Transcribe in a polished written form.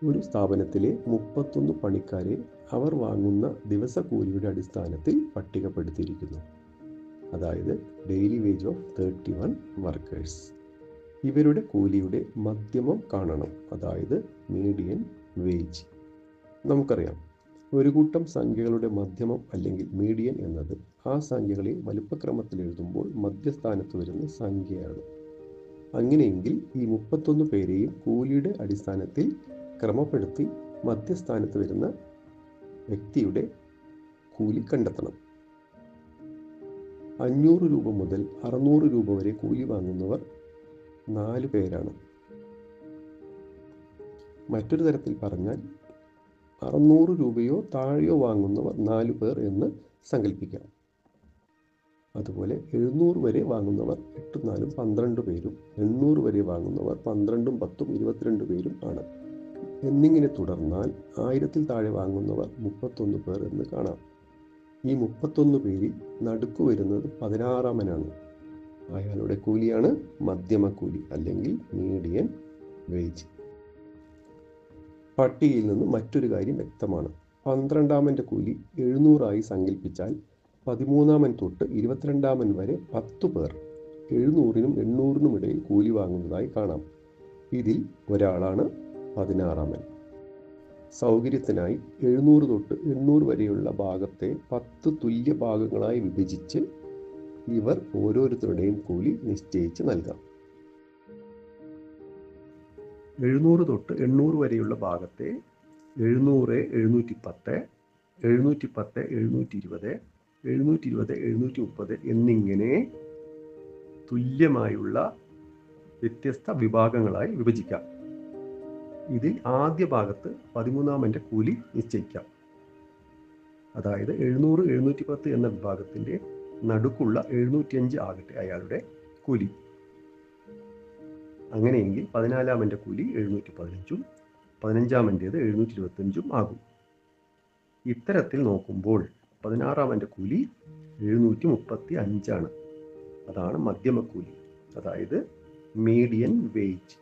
ഒരു സ്ഥാപനത്തിലെ 31 പണിക്കാരെ അവർ വാങ്ങുന്ന ദിവസക്കൂലിയുടെ അടിസ്ഥാനത്തിൽ പട്ടികപ്പെടുത്തിയിരിക്കുന്നു. അതായത് ഡെയിലി വേജ് ഓഫ് 31 വർക്കേഴ്സ്. ഇവരുടെ കൂലിയുടെ മധ്യമം കാണണം, അതായത് മീഡിയൻ വേജ്. നമുക്കറിയാം, ഒരു കൂട്ടം സംഖ്യകളുടെ മധ്യമം അല്ലെങ്കിൽ മീഡിയൻ എന്നത് ആ സംഖ്യകളെ വലുപ്പക്രമത്തിൽ എഴുതുമ്പോൾ മധ്യസ്ഥാനത്ത് വരുന്ന സംഖ്യയാണ്. അങ്ങനെയെങ്കിൽ ഈ 31 പേരെയും കൂലിയുടെ അടിസ്ഥാനത്തിൽ ക്രമപ്പെടുത്തി മധ്യസ്ഥാനത്ത് വരുന്ന വ്യക്തിയുടെ കൂലി കണ്ടെത്തണം. 500 രൂപ മുതൽ 600 രൂപ വരെ കൂലി വാങ്ങുന്നവർ 4 പേരാണ്. മറ്റൊരു തരത്തിൽ പറഞ്ഞാൽ 600 രൂപയോ താഴെയോ വാങ്ങുന്നവർ 4 പേർ എന്ന് സങ്കല്പിക്കാം. അതുപോലെ 700 വരെ വാങ്ങുന്നവർ 8 4 12 പേരും 800 വരെ വാങ്ങുന്നവർ 12 10 22 പേരും ആണ്. എന്നിങ്ങനെ തുടർന്നാൽ 1000-ൽ താഴെ വാങ്ങുന്നവർ 31 പേർ എന്ന് കാണാം. ഈ 31 പേരിൽ നടുക്കു വരുന്നത് 16-മനാണ്. അയാളുടെ കൂലിയാണ് മധ്യമ കൂലി അല്ലെങ്കിൽ മീഡിയൻ വേജ്. പട്ടികയിൽ നിന്ന് മറ്റൊരു കാര്യം വ്യക്തമാണ്. 12-മൻ്റെ കൂലി 700 സങ്കല്പിച്ചാൽ 13-മൻ തൊട്ട് 22-മൻ വരെ 10 പേർ 700-നും 800-നും ഇടയിൽ കൂലി വാങ്ങുന്നതായി കാണാം. ഇതിൽ ഒരാളാണ് 16-മൻ. സൗകര്യത്തിനായി 700 തൊട്ട് 800 വരെയുള്ള ഭാഗത്തെ 10 തുല്യ ഭാഗങ്ങളായി വിഭജിച്ച് ഇവർ ഓരോരുത്തരുടെയും കൂലി നിശ്ചയിച്ച് നൽകാം. 700 തൊട്ട് 800 വരെയുള്ള ഭാഗത്തെ 700 710, 710 720, 720 730 എന്നിങ്ങനെ തുല്യമായുള്ള വ്യത്യസ്ത വിഭാഗങ്ങളായി വിഭജിക്കാം. ഇതിൽ ആദ്യ ഭാഗത്ത് 13-മൻ്റെ കൂലി നിശ്ചയിക്കാം. അതായത് 700 710 എന്ന വിഭാഗത്തിൻ്റെ നടുക്കുള്ള 705 ആകട്ടെ അയാളുടെ കൂലി. അങ്ങനെയെങ്കിൽ 14-മൻ്റെ കൂലി 715-ഉം 15-മൻ്റേത് 725-ഉം ആകും. ഇത്തരത്തിൽ നോക്കുമ്പോൾ 16-മൻ്റെ കൂലി 735 ആണ്. അതാണ് മധ്യമക്കൂലി, അതായത് മീഡിയൻ വേജ്.